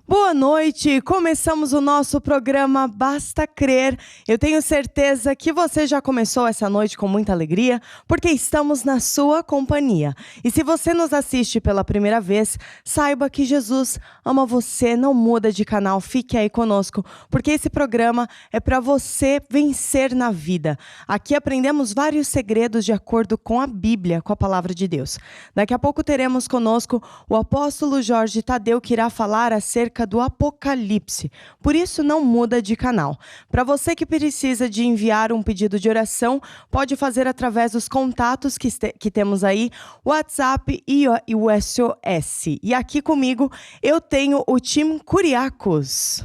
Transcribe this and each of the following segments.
Boa noite, começamos o nosso programa Basta Crer. Eu tenho certeza que você já começou essa noite com muita alegria, porque estamos na sua companhia. E se você nos assiste pela primeira vez, saiba que Jesus ama você, não muda de canal, fique aí conosco, porque esse programa é para você vencer na vida. Aqui aprendemos vários segredos de acordo com a Bíblia, com a palavra de Deus. Daqui a pouco teremos conosco o apóstolo Jorge Tadeu, que irá falar acerca do Apocalipse. Por isso, não muda de canal. Para você que precisa de enviar um pedido de oração, pode fazer através dos contatos que temos aí, WhatsApp e o SOS. E aqui comigo, eu tenho o time Curiacos.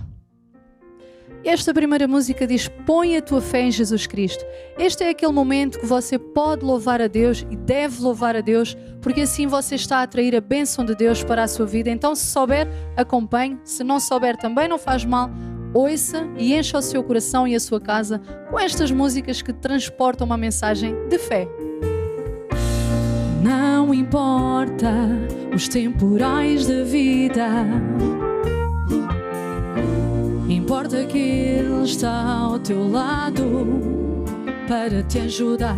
Esta primeira música diz: põe a tua fé em Jesus Cristo. Este é aquele momento que você pode louvar a Deus e deve louvar a Deus, porque assim você está a atrair a bênção de Deus para a sua vida. Então, se souber, acompanhe. Se não souber, também não faz mal. Ouça e encha o seu coração e a sua casa com estas músicas que transportam uma mensagem de fé. Não importa os temporais da vida, importa que Ele está ao teu lado para te ajudar.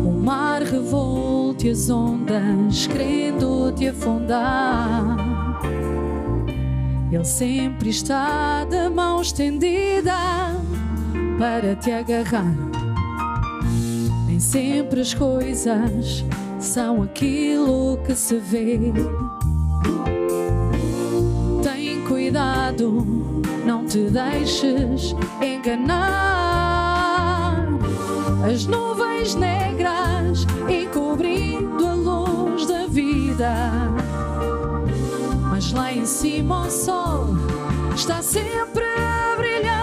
O mar revolta e as ondas querendo te afundar. Ele sempre está de mão estendida para te agarrar. Nem sempre as coisas são aquilo que se vê. Cuidado, não te deixes enganar. As nuvens negras encobrindo a luz da vida, mas lá em cima o sol está sempre a brilhar.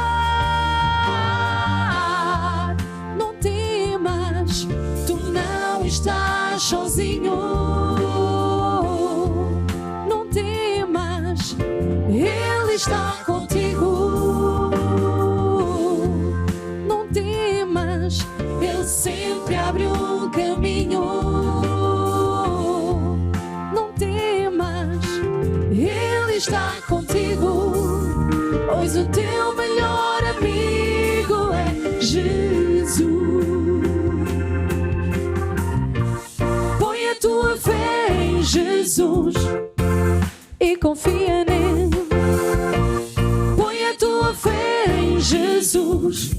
Não temas, tu não estás sozinho. Ele está contigo. Não temas, Ele sempre abre um caminho. Não temas, Ele está contigo, pois o teu melhor amigo é Jesus. Põe a tua fé em Jesus e confia nele. Põe a tua fé em Jesus.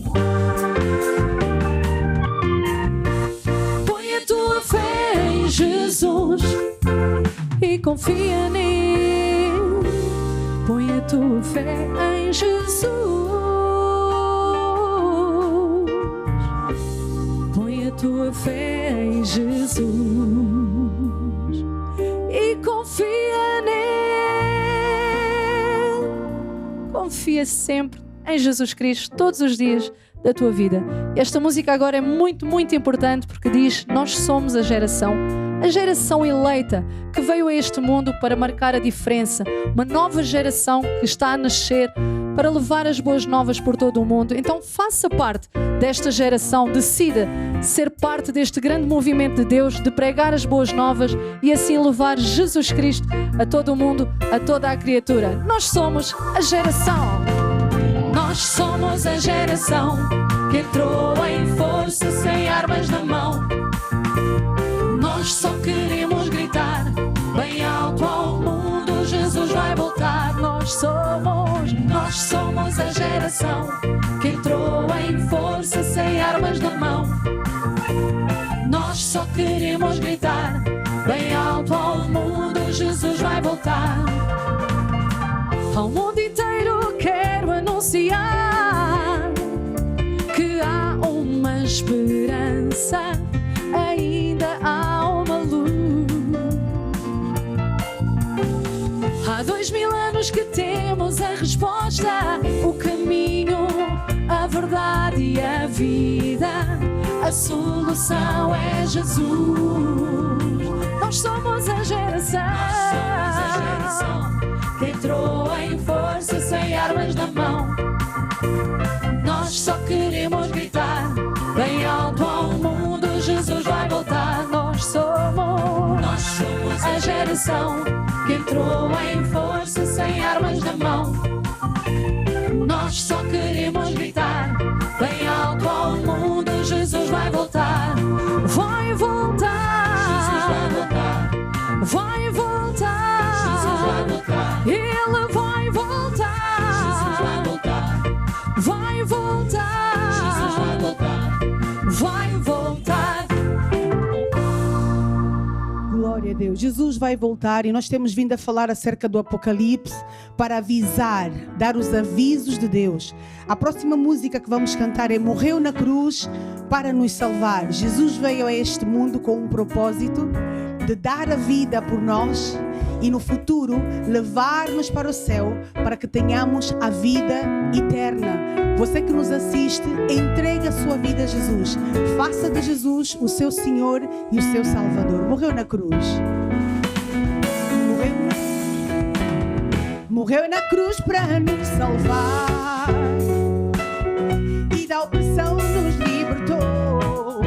Põe a tua fé em Jesus e confia nele. Põe a tua fé em Jesus. Põe a tua fé em Jesus e confia nele. Confia sempre em Jesus Cristo todos os dias da tua vida. Esta música agora é muito, muito importante porque diz: nós somos a geração eleita que veio a este mundo para marcar a diferença. Uma nova geração que está a nascer para levar as boas novas por todo o mundo. Então faça parte desta geração, decida ser parte deste grande movimento de Deus, de pregar as boas novas e assim levar Jesus Cristo a todo o mundo, a toda a criatura. Nós somos a geração. Nós somos a geração que entrou em força sem armas na mão. Nós só queremos gritar bem alto ao mundo: Jesus vai voltar. Nós somos a geração que entrou em força sem armas na mão. Nós só queremos gritar bem alto ao mundo: Jesus vai voltar. Ao mundo inteiro quero anunciar que há uma esperança, ainda há uma luz. Há 2000 anos que temos a resposta, o caminho, a verdade e a vida. A solução é Jesus. Nós somos a geração que entrou em força sem armas na mão. Nós só queremos gritar bem alto ao mundo: Jesus vai voltar. Nós somos a geração que entrou em força sem Deus, Jesus vai voltar e nós temos vindo a falar acerca do Apocalipse para avisar, dar os avisos de Deus. A próxima música que vamos cantar é Morreu na Cruz para nos salvar. Jesus veio a este mundo com um propósito de dar a vida por nós e no futuro levar-nos para o céu para que tenhamos a vida eterna. Você que nos assiste, entregue a sua vida a Jesus. Faça de Jesus o seu Senhor e o seu Salvador. Morreu na cruz. Morreu na cruz para nos salvar e da opressão nos libertou.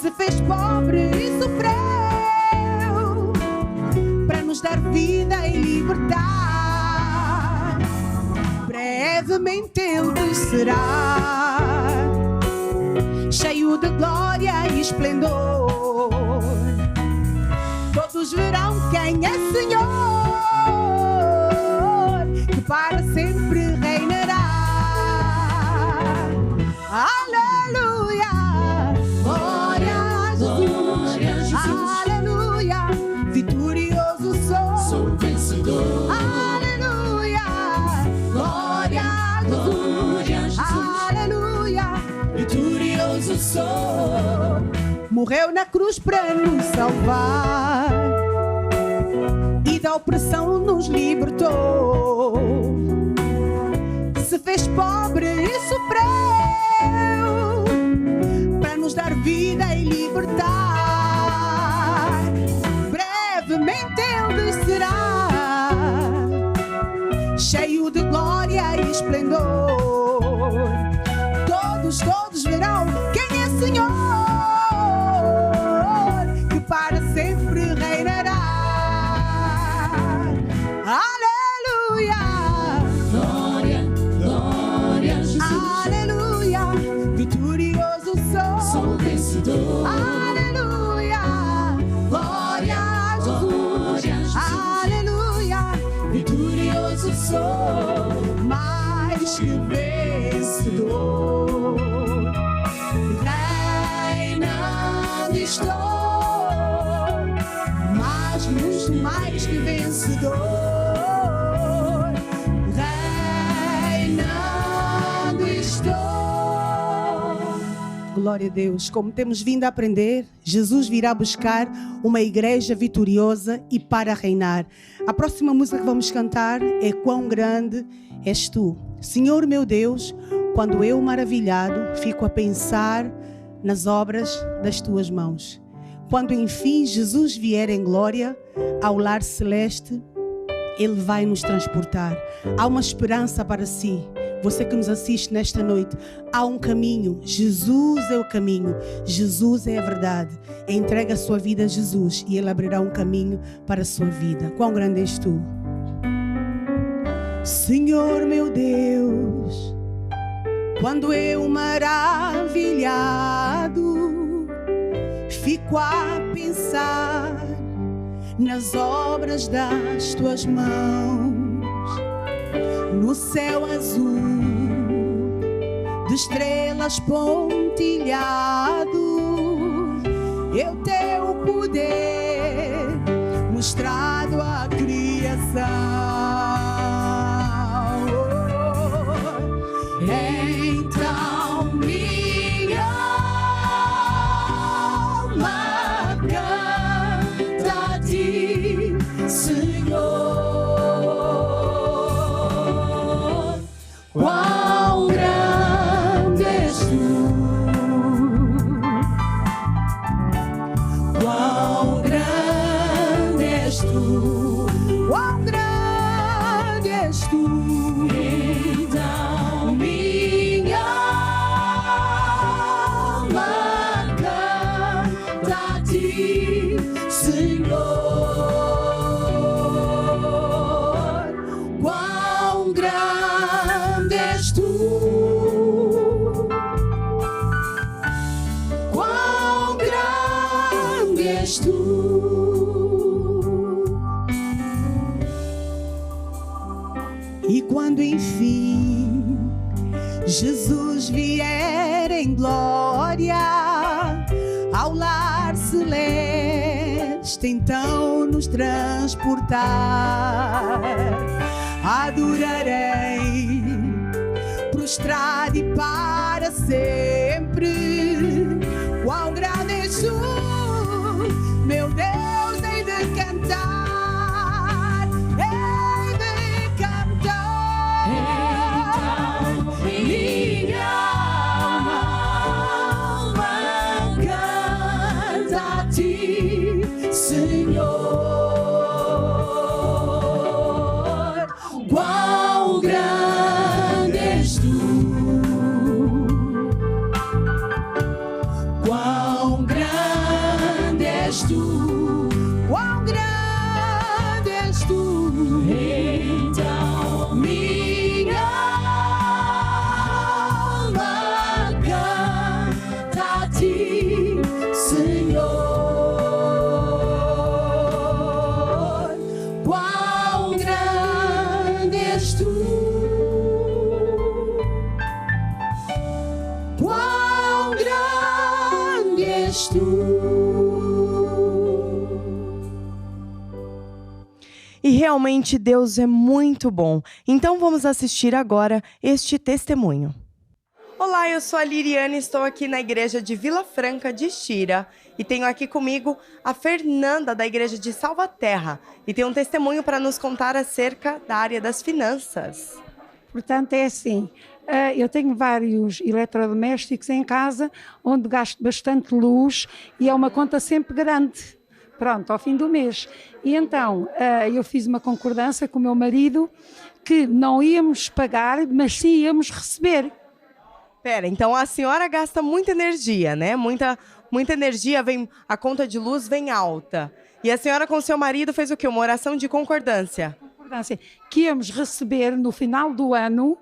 Se fez pobre e sofreu para nos dar vida e libertar. Brevemente ele descerá, cheio de glória e esplendor. Todos verão quem é Senhor, que para sempre reinará. Aleluia, glória a Jesus, aleluia, vitorioso sou vencedor. Aleluia, glória a Jesus, aleluia, vitorioso sou. Morreu na cruz para nos salvar e da opressão nos libertou. Se fez pobre e sofreu para nos dar vida e libertar. Brevemente ele descerá, cheio de glória e esplendor. Todos verão quem é Senhor, que para sempre reinará. Aleluia, glória a Jesus, aleluia, vitorioso sou vencedor. Aleluia, glória a Jesus, aleluia, vitorioso sou, mais que vencedor. Reinando estou, mas muito mais que vencedor. Reinando estou. Glória a Deus. Como temos vindo a aprender, Jesus virá buscar uma igreja vitoriosa e para reinar. A próxima música que vamos cantar é Quão Grande És Tu. Senhor meu Deus, quando eu maravilhado fico a pensar nas obras das Tuas mãos. Quando enfim Jesus vier em glória ao lar celeste, Ele vai nos transportar. Há uma esperança para si. Você que nos assiste nesta noite, há um caminho. Jesus é o caminho. Jesus é a verdade. Entrega a sua vida a Jesus e Ele abrirá um caminho para a sua vida. Quão grande és Tu? Senhor meu Deus, quando eu maravilhado fico a pensar nas obras das Tuas mãos, no céu azul de estrelas pontilhado, eu Teu poder mostrado à criação. Então minha alma canta a Ti, Senhor. Quão grande és Tu, quão grande és Tu, quão grande és Tu. Então minha alma canta a Ti, Senhor. Quão grande és Tu, quão grande és Tu. E quando enfim Jesus vier em glória ao lar celeste, basta então nos transportar. Adorarei, prostrado e para sempre. Quão grande és tu, meu Deus, hei de cantar, hei de cantar. Então, minha alma canta a ti, Senhor. Quão grande és tu, quão grande és tu, quão grande és tu. Então minha alma canta a ti, Senhor. Quão grande és tu, quão grande és tu. E realmente Deus é muito bom. Então vamos assistir agora este testemunho. Olá, eu sou a Liriane, estou aqui na igreja de Vila Franca de Xira e tenho aqui comigo a Fernanda da igreja de Salvaterra e tem um testemunho para nos contar acerca da área das finanças. Portanto, é assim, eu tenho vários eletrodomésticos em casa onde gasto bastante luz e é uma conta sempre grande, pronto, ao fim do mês. E então, eu fiz uma concordância com o meu marido que não íamos pagar, mas sim íamos receber. Pera, então a senhora gasta muita energia, né? Muita energia, a conta de luz vem alta. E a senhora com seu marido fez o quê? Uma oração de concordância. Concordância que íamos receber no final do ano,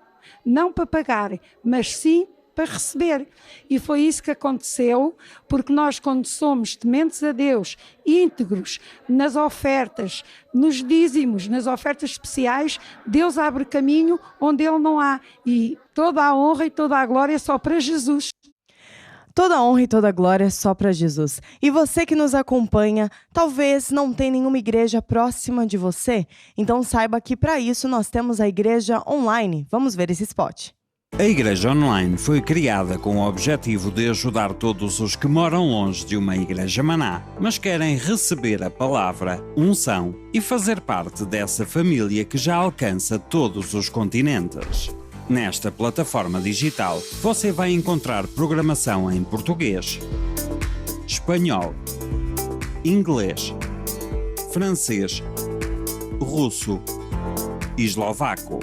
não para pagar, mas sim para receber. E foi isso que aconteceu, porque nós, quando somos tementes a Deus, íntegros nas ofertas, nos dízimos, nas ofertas especiais, Deus abre caminho onde Ele não há. E toda a honra e toda a glória é só para Jesus. Toda a honra e toda a glória só para Jesus. E você que nos acompanha, talvez não tenha nenhuma igreja próxima de você, então saiba que para isso nós temos a igreja online. Vamos ver esse spot. A Igreja Online foi criada com o objetivo de ajudar todos os que moram longe de uma igreja maná, mas querem receber a palavra, unção e fazer parte dessa família que já alcança todos os continentes. Nesta plataforma digital, você vai encontrar programação em português, espanhol, inglês, francês, russo e eslovaco.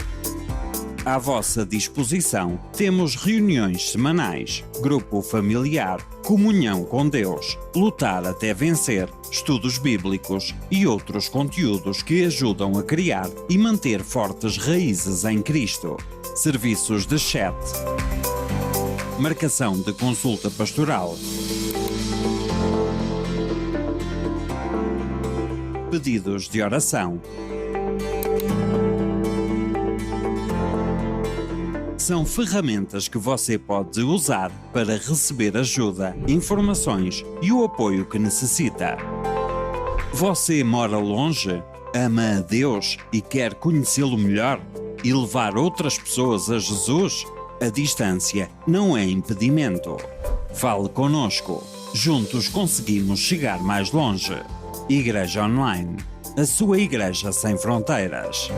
À vossa disposição, temos reuniões semanais, grupo familiar, comunhão com Deus, lutar até vencer, estudos bíblicos e outros conteúdos que ajudam a criar e manter fortes raízes em Cristo. Serviços de chat, marcação de consulta pastoral, pedidos de oração. São ferramentas que você pode usar para receber ajuda, informações e o apoio que necessita. Você mora longe, ama a Deus e quer conhecê-lo melhor e levar outras pessoas a Jesus? A distância não é impedimento. Fale conosco. Juntos conseguimos chegar mais longe. Igreja Online. A sua igreja sem fronteiras.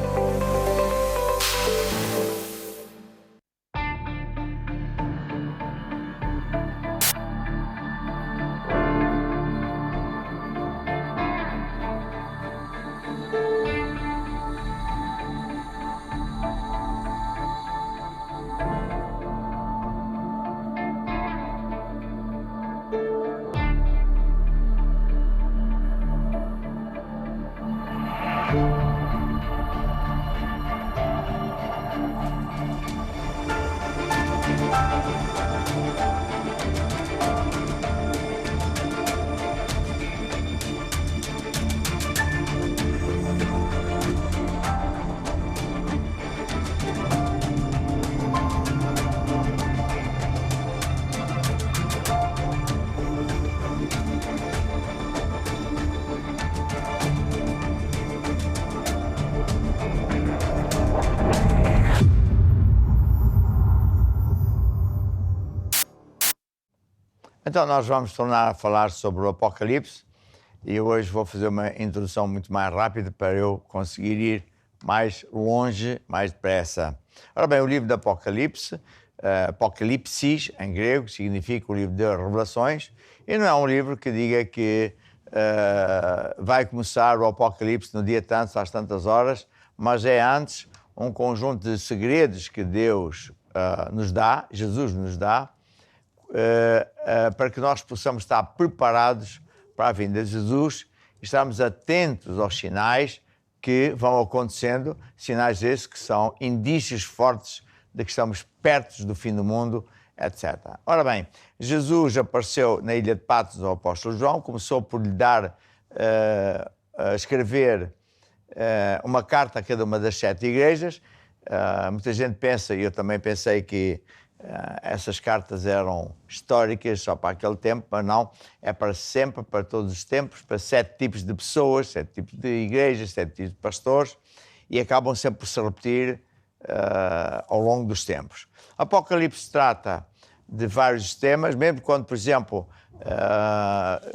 Então nós vamos tornar a falar sobre o Apocalipse e hoje vou fazer uma introdução muito mais rápida para eu conseguir ir mais longe, mais depressa. Ora bem, o livro do Apocalipse, Apocalipsis, em grego, significa o livro de Revelações, e não é um livro que diga que vai começar o Apocalipse no dia tanto, às tantas horas, mas é antes um conjunto de segredos que Deus nos dá, Jesus nos dá, para que nós possamos estar preparados para a vinda de Jesus e estarmos atentos aos sinais que vão acontecendo, sinais esses que são indícios fortes de que estamos perto do fim do mundo, etc. Ora bem, Jesus apareceu na ilha de Patmos ao apóstolo João, começou por lhe dar, a escrever uma carta a cada uma das 7 igrejas. Muita gente pensa, e eu também pensei, que essas cartas eram históricas só para aquele tempo, mas não, é para sempre, para todos os tempos, para 7 tipos de pessoas, 7 tipos de igrejas, 7 tipos de pastores, e acabam sempre por se repetir ao longo dos tempos. Apocalipse trata de vários temas, mesmo quando, por exemplo,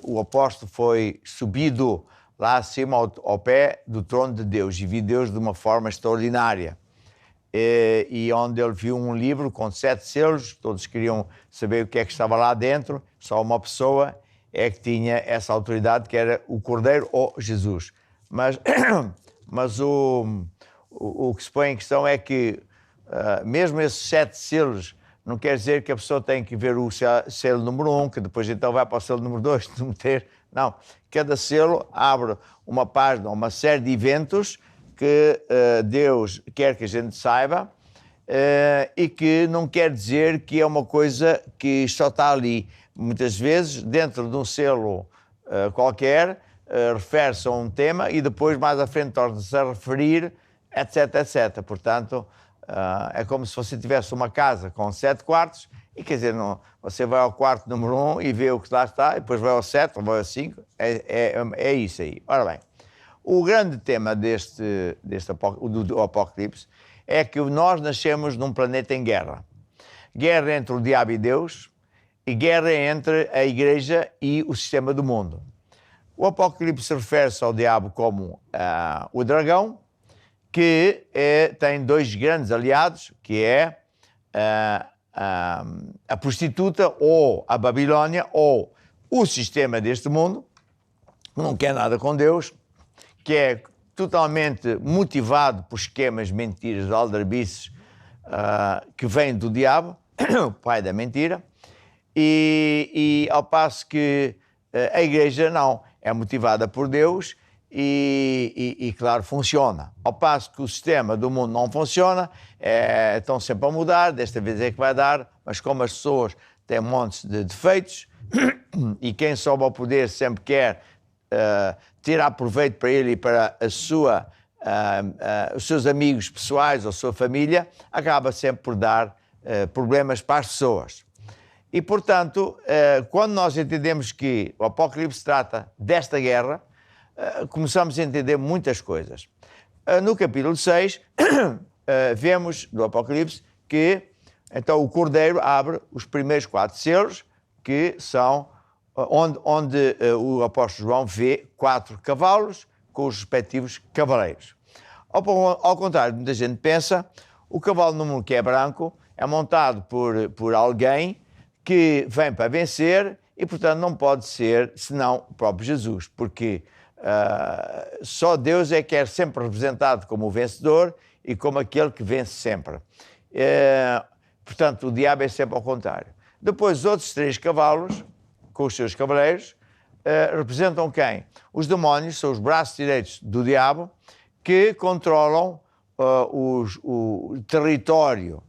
o apóstolo foi subido lá acima ao pé do trono de Deus e viu Deus de uma forma extraordinária. E onde ele viu um livro com 7 selos, todos queriam saber o que é que estava lá dentro, só uma pessoa é que tinha essa autoridade, que era o Cordeiro ou Jesus. Mas o que se põe em questão é que mesmo esses 7 selos não quer dizer que a pessoa tem que ver o selo número 1, que depois então vai para o selo número 2, não ter. Não, cada selo abre uma página, uma série de eventos que Deus quer que a gente saiba e que não quer dizer que é uma coisa que só está ali. Muitas vezes, dentro de um selo qualquer, refere-se a um tema e depois, mais à frente, torna-se a referir, etc, etc. Portanto, é como se você tivesse uma casa com 7 quartos e, quer dizer, não, você vai ao quarto número 1 e vê o que lá está, e depois vai ao 7, ou vai ao 5, é isso aí. Ora bem, o grande tema do Apocalipse é que nós nascemos num planeta em guerra. Guerra entre o diabo e Deus e guerra entre a igreja e o sistema do mundo. O Apocalipse refere-se ao diabo como o dragão, que tem 2 grandes aliados, que é a prostituta ou a Babilónia ou o sistema deste mundo, que não quer nada com Deus, que é totalmente motivado por esquemas, mentiras, aldrabices, que vêm do diabo, o pai da mentira, e ao passo que a igreja não, é motivada por Deus e claro, funciona. Ao passo que o sistema do mundo não funciona, estão sempre a mudar, desta vez é que vai dar, mas como as pessoas têm montes de defeitos e quem sobe ao poder sempre quer tirar proveito para ele e para os seus amigos pessoais ou a sua família, acaba sempre por dar problemas para as pessoas. E, portanto, quando nós entendemos que o Apocalipse trata desta guerra, começamos a entender muitas coisas. No capítulo 6, vemos do Apocalipse que então o Cordeiro abre os primeiros 4 selos, que são onde o apóstolo João vê 4 cavalos com os respectivos cavaleiros. Ao contrário, muita gente pensa, o cavalo número que é branco é montado por alguém que vem para vencer e, portanto, não pode ser senão o próprio Jesus, porque só Deus é que é sempre representado como o vencedor e como aquele que vence sempre. Portanto, o diabo é sempre ao contrário. Depois, os outros 3 cavalos, com os seus cavaleiros, representam quem? Os demónios, são os braços direitos do diabo, que controlam o território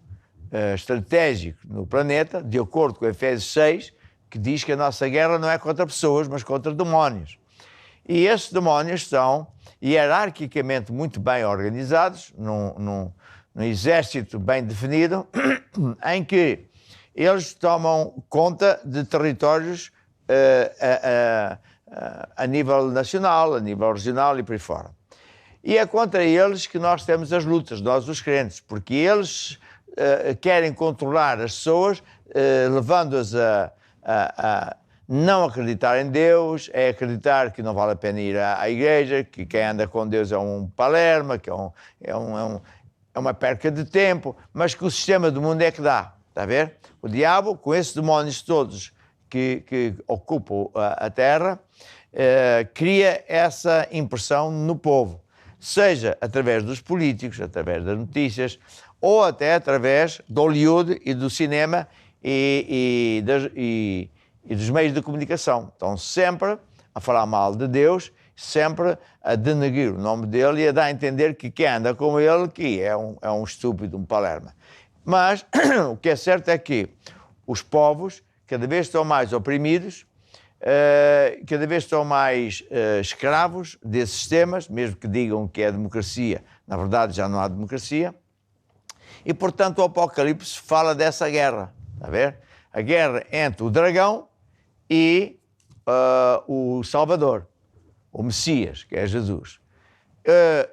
estratégico no planeta, de acordo com Efésios 6, que diz que a nossa guerra não é contra pessoas, mas contra demónios. E esses demónios estão hierarquicamente muito bem organizados, num exército bem definido, em que eles tomam conta de territórios a nível nacional, a nível regional e por aí fora. E é contra eles que nós temos as lutas, nós os crentes, porque eles querem controlar as pessoas, levando-as não acreditar em Deus, é acreditar que não vale a pena ir à igreja, que quem anda com Deus é um palerma, que é uma perca de tempo, mas que o sistema do mundo é que dá, está a ver? O diabo, com esses demónios todos que ocupam a terra, cria essa impressão no povo, seja através dos políticos, através das notícias, ou até através do Hollywood e do cinema e dos meios de comunicação. Estão sempre a falar mal de Deus, sempre a denegrir o nome dele e a dar a entender que quem anda com ele que é um estúpido, um palerma. Mas o que é certo é que os povos cada vez estão mais oprimidos, cada vez estão mais escravos desses sistemas, mesmo que digam que é democracia, na verdade já não há democracia, e portanto o Apocalipse fala dessa guerra, está a ver? A guerra entre o dragão e o Salvador, o Messias, que é Jesus.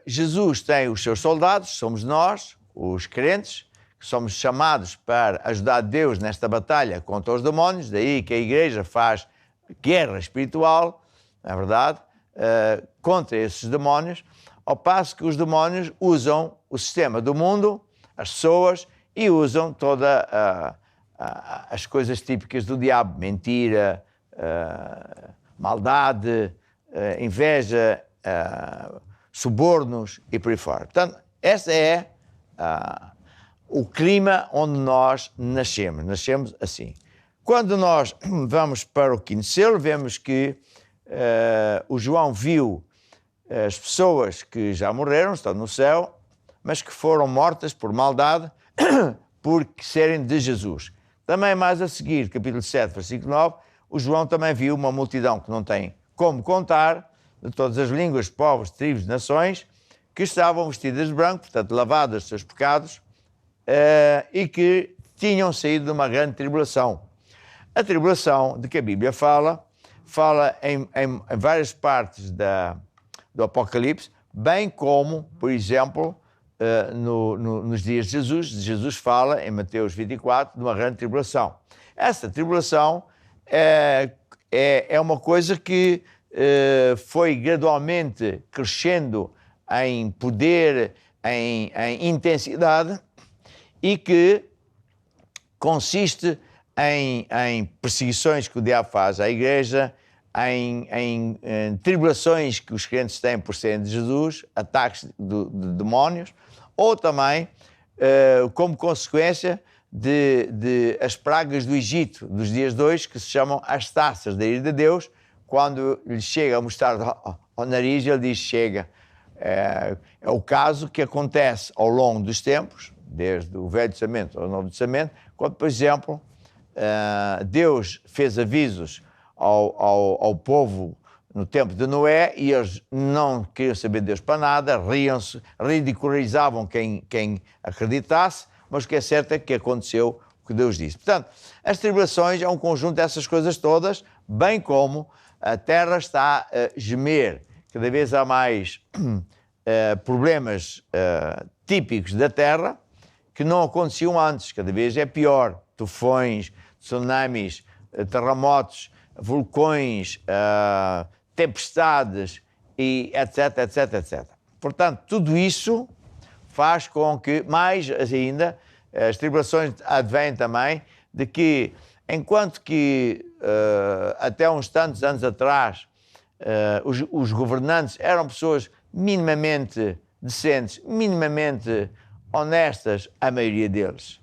Jesus tem os seus soldados, somos nós, os crentes, que somos chamados para ajudar Deus nesta batalha contra os demónios, daí que a igreja faz guerra espiritual, na verdade, contra esses demónios, ao passo que os demónios usam o sistema do mundo, as pessoas, e usam todas as coisas típicas do diabo, mentira, maldade, inveja, subornos e por aí fora. Portanto, esse é o clima onde nós nascemos assim. Quando nós vamos para o quinto selo, vemos que o João viu as pessoas que já morreram, estão no céu, mas que foram mortas por maldade por serem de Jesus. Também mais a seguir, capítulo 7, versículo 9, o João também viu uma multidão que não tem como contar, de todas as línguas, povos, tribos, nações, que estavam vestidas de branco, portanto lavadas dos seus pecados, e que tinham saído de uma grande tribulação. A tribulação de que a Bíblia fala em várias partes do Apocalipse, bem como, por exemplo, nos dias de Jesus. Jesus fala em Mateus 24 de uma grande tribulação. Essa tribulação é uma coisa que foi gradualmente crescendo em poder, em intensidade, e que consiste em perseguições que o diabo faz à igreja, em tribulações que os crentes têm por serem de Jesus, ataques de demónios, ou também como consequência de as pragas do Egito, dos dias 2, que se chamam as taças da ira de Deus. Quando lhe chega a mostrar ao nariz, ele diz: chega. É o caso que acontece ao longo dos tempos, desde o Velho Testamento ao Novo Testamento, quando, por exemplo, Deus fez avisos ao povo no tempo de Noé e eles não queriam saber de Deus para nada, riam-se, ridicularizavam quem acreditasse, mas o que é certo é que aconteceu o que Deus disse. Portanto, as tribulações é um conjunto dessas coisas todas, bem como a terra está a gemer. Cada vez há mais problemas típicos da terra que não aconteciam antes, cada vez é pior. Tufões, tsunamis, terremotos, vulcões, tempestades, e etc, etc, etc. Portanto, tudo isso faz com que, mais ainda, as tribulações advêm também de que, enquanto que até uns tantos anos atrás os governantes eram pessoas minimamente decentes, minimamente honestas, a maioria deles.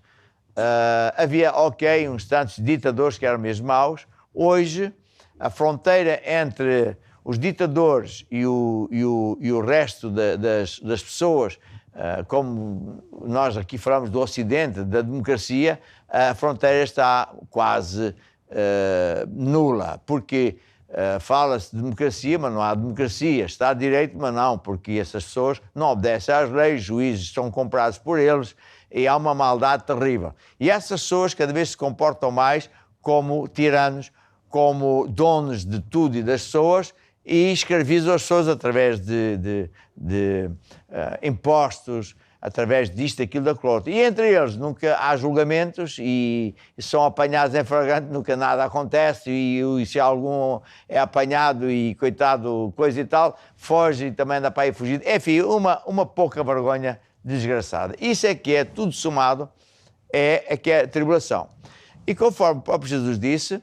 Havia, uns tantos ditadores que eram mesmo maus. Hoje, a fronteira entre os ditadores e o resto das pessoas, como nós aqui falamos do Ocidente, da democracia, a fronteira está quase nula, porque fala-se de democracia, mas não há democracia. Está a direito, mas não, porque essas pessoas não obedecem às leis, os juízes são comprados por eles, e há uma maldade terrível. E essas pessoas cada vez se comportam mais como tiranos, como donos de tudo e das pessoas, e escravizam as pessoas através de impostos, através disto, aquilo, daquilo outro. E entre eles nunca há julgamentos e são apanhados em flagrante, nunca nada acontece e se algum é apanhado e coitado, coisa e tal, foge e também anda para aí fugido. Enfim, uma pouca vergonha desgraçada. Isso é que é tudo somado, é que é a tribulação. E conforme o próprio Jesus disse,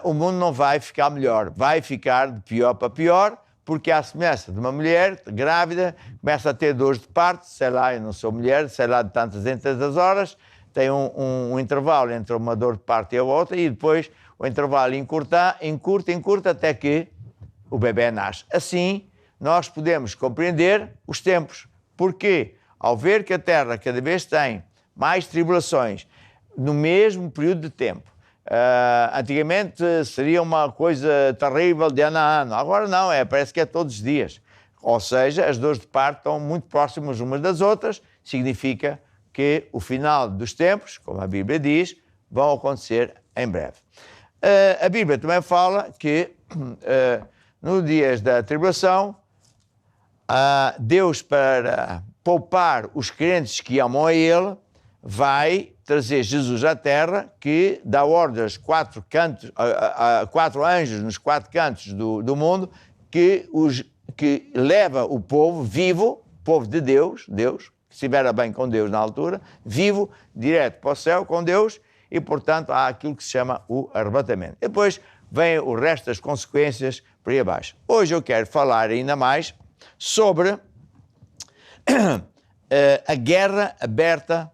o mundo não vai ficar melhor, vai ficar de pior para pior, porque à semelhança de uma mulher grávida, começa a ter dores de parto, sei lá, eu não sou mulher, sei lá, de tantas em tantas horas, tem um intervalo entre uma dor de parto e a outra, e depois o intervalo encurta, até que o bebê nasce. Assim, nós podemos compreender os tempos, porque ao ver que a Terra cada vez tem mais tribulações no mesmo período de tempo, antigamente seria uma coisa terrível de ano a ano, agora não, parece que é todos os dias. Ou seja, as dores de parto estão muito próximas umas das outras, significa que o final dos tempos, como a Bíblia diz, vão acontecer em breve. A Bíblia também fala que nos dias da tribulação, Deus, para poupar os crentes que amam a Ele, vai trazer Jesus à terra, que dá ordens a 4 anjos nos 4 cantos do mundo, que leva o povo vivo, povo de Deus, que estivera bem com Deus na altura, vivo, direto para o céu com Deus, e portanto há aquilo que se chama o arrebatamento. Depois vem o resto das consequências por aí abaixo. Hoje eu quero falar ainda mais sobre a guerra aberta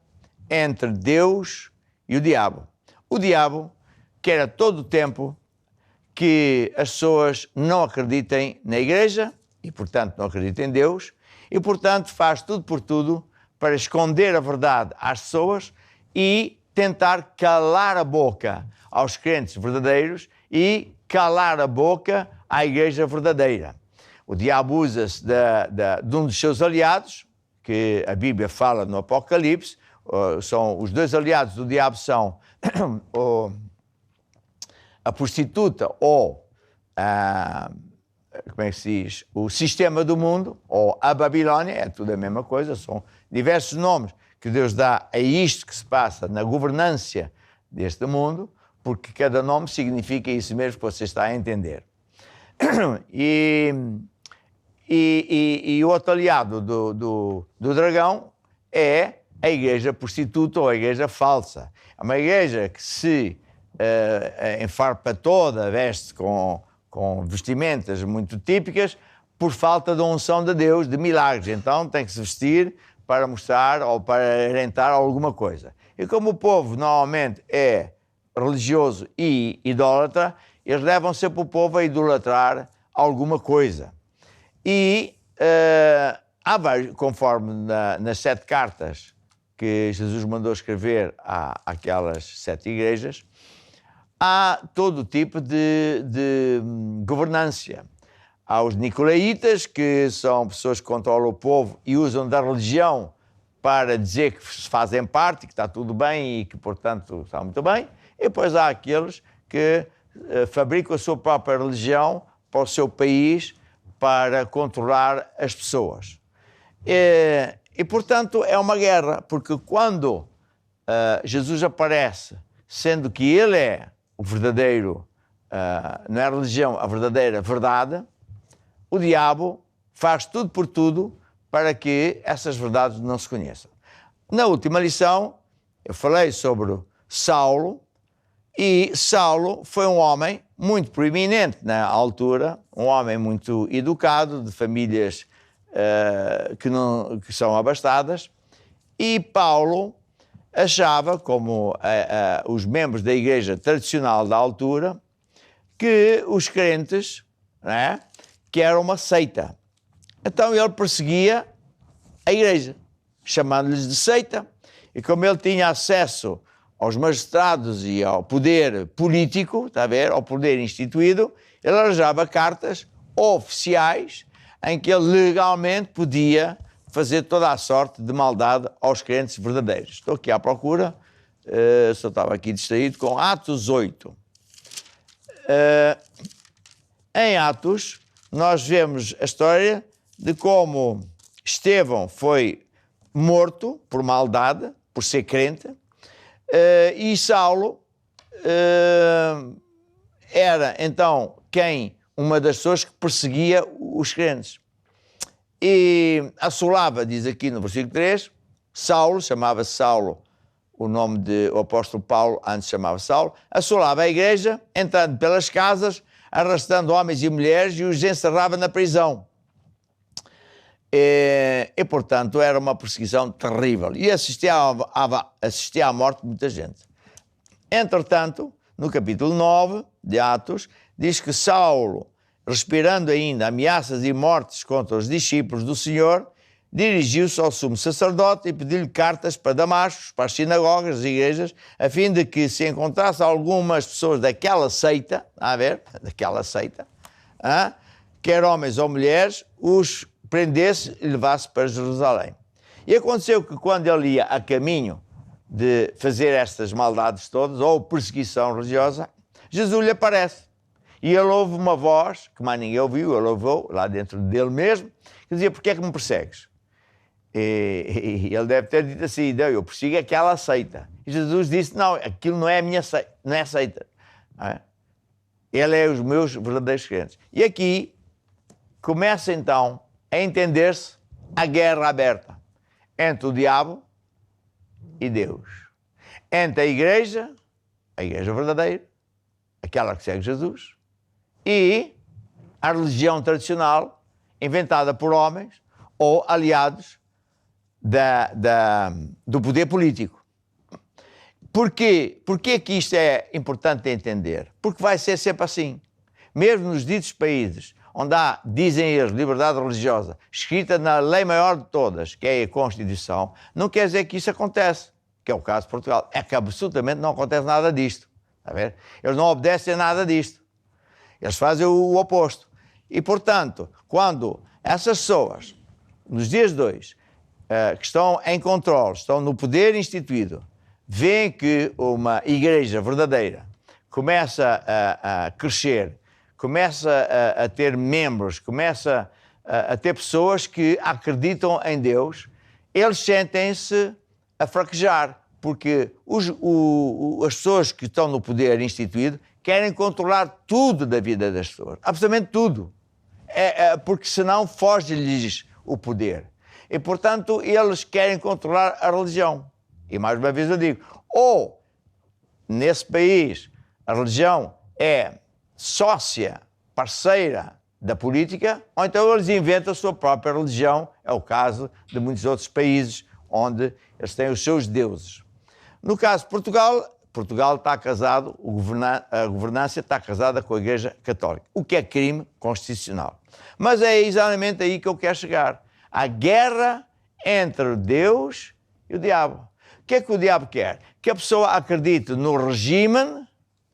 entre Deus e o diabo. O diabo quer a todo o tempo que as pessoas não acreditem na igreja e, portanto, não acreditem em Deus e, portanto, faz tudo por tudo para esconder a verdade às pessoas e tentar calar a boca aos crentes verdadeiros e calar a boca à igreja verdadeira. O diabo usa-se de um dos seus aliados, que a Bíblia fala no Apocalipse. São os dois aliados do diabo, são a prostituta ou como é que se diz? O sistema do mundo, ou a Babilónia, é tudo a mesma coisa, são diversos nomes que Deus dá a isto que se passa na governância deste mundo, porque cada nome significa isso mesmo que você está a entender. E o outro aliado do dragão é a igreja prostituta ou a igreja falsa. É uma igreja que se enfarpa toda, veste com vestimentas muito típicas, por falta de unção de Deus, de milagres. Então tem que se vestir para mostrar ou para orientar alguma coisa. E como o povo normalmente é religioso e idólatra, eles levam sempre o povo a idolatrar alguma coisa. E há vários, conforme nas 7 cartas que Jesus mandou escrever àquelas 7 igrejas, há todo tipo de governância. Há os nicolaítas, que são pessoas que controlam o povo e usam da religião para dizer que fazem parte, que está tudo bem e que, portanto, está muito bem. E depois há aqueles que fabricam a sua própria religião para o seu país, para controlar as pessoas. E, portanto, é uma guerra, porque quando Jesus aparece, sendo que ele é o verdadeiro, não é a religião, a verdadeira verdade, o diabo faz tudo por tudo para que essas verdades não se conheçam. Na última lição, eu falei sobre Saulo, e Saulo foi um homem muito proeminente na altura, um homem muito educado, de famílias que são abastadas, e Paulo achava, como os membros da igreja tradicional da altura, que os crentes, né, que era uma seita. Então ele perseguia a igreja, chamando-lhes de seita, e como ele tinha acesso aos magistrados e ao poder político, está a ver, ao poder instituído, ele arranjava cartas oficiais em que ele legalmente podia fazer toda a sorte de maldade aos crentes verdadeiros. Estou aqui à procura, só estava aqui distraído, com Atos 8. Em Atos, nós vemos a história de como Estevão foi morto por maldade, por ser crente, e Saulo era então uma das pessoas que perseguia os crentes. E assolava, diz aqui no versículo 3, Saulo, chamava-se Saulo, o nome do apóstolo Paulo, antes chamava Saulo, assolava a igreja, entrando pelas casas, arrastando homens e mulheres e os encerrava na prisão. E portanto, era uma perseguição terrível. E assistia à morte de muita gente. Entretanto, no capítulo 9 de Atos, diz que Saulo, respirando ainda ameaças e mortes contra os discípulos do Senhor, dirigiu-se ao sumo sacerdote e pediu-lhe cartas para Damasco, para as sinagogas e igrejas, a fim de que se encontrasse algumas pessoas daquela seita, quer homens ou mulheres, os prendesse e levasse para Jerusalém. E aconteceu que quando ele ia a caminho de fazer estas maldades todas, ou perseguição religiosa, Jesus lhe aparece. E ele ouve uma voz, que mais ninguém ouviu, ele ouviu lá dentro dele mesmo, que dizia: porquê é que me persegues? E ele deve ter dito assim: eu persigo aquela seita. E Jesus disse: não, aquilo não é a minha seita, não é seita. Ele é os meus verdadeiros crentes. E aqui começa então a entender-se a guerra aberta entre o diabo e Deus. Entre a igreja verdadeira, aquela que segue Jesus, e a religião tradicional, inventada por homens ou aliados do poder político. Porquê? Porquê que isto é importante de entender? Porque vai ser sempre assim. Mesmo nos ditos países onde há, dizem eles, liberdade religiosa, escrita na lei maior de todas, que é a Constituição, não quer dizer que isso acontece, que é o caso de Portugal. É que absolutamente não acontece nada disto. Está a ver? Eles não obedecem a nada disto. Eles fazem o oposto. E, portanto, quando essas pessoas, nos dias de hoje, que estão em controle, estão no poder instituído, veem que uma igreja verdadeira começa a crescer, começa a ter membros, começa a ter pessoas que acreditam em Deus, eles sentem-se a fraquejar, porque as pessoas que estão no poder instituído querem controlar tudo da vida das pessoas, absolutamente tudo, porque senão foge-lhes o poder. E, portanto, eles querem controlar a religião. E, mais uma vez eu digo, ou nesse país a religião é sócia, parceira da política, ou então eles inventam a sua própria religião. É o caso de muitos outros países onde eles têm os seus deuses. No caso de Portugal está casado, a governança está casada com a Igreja Católica, o que é crime constitucional. Mas é exatamente aí que eu quero chegar. A guerra entre Deus e o diabo. O que é que o diabo quer? Que a pessoa acredite no regime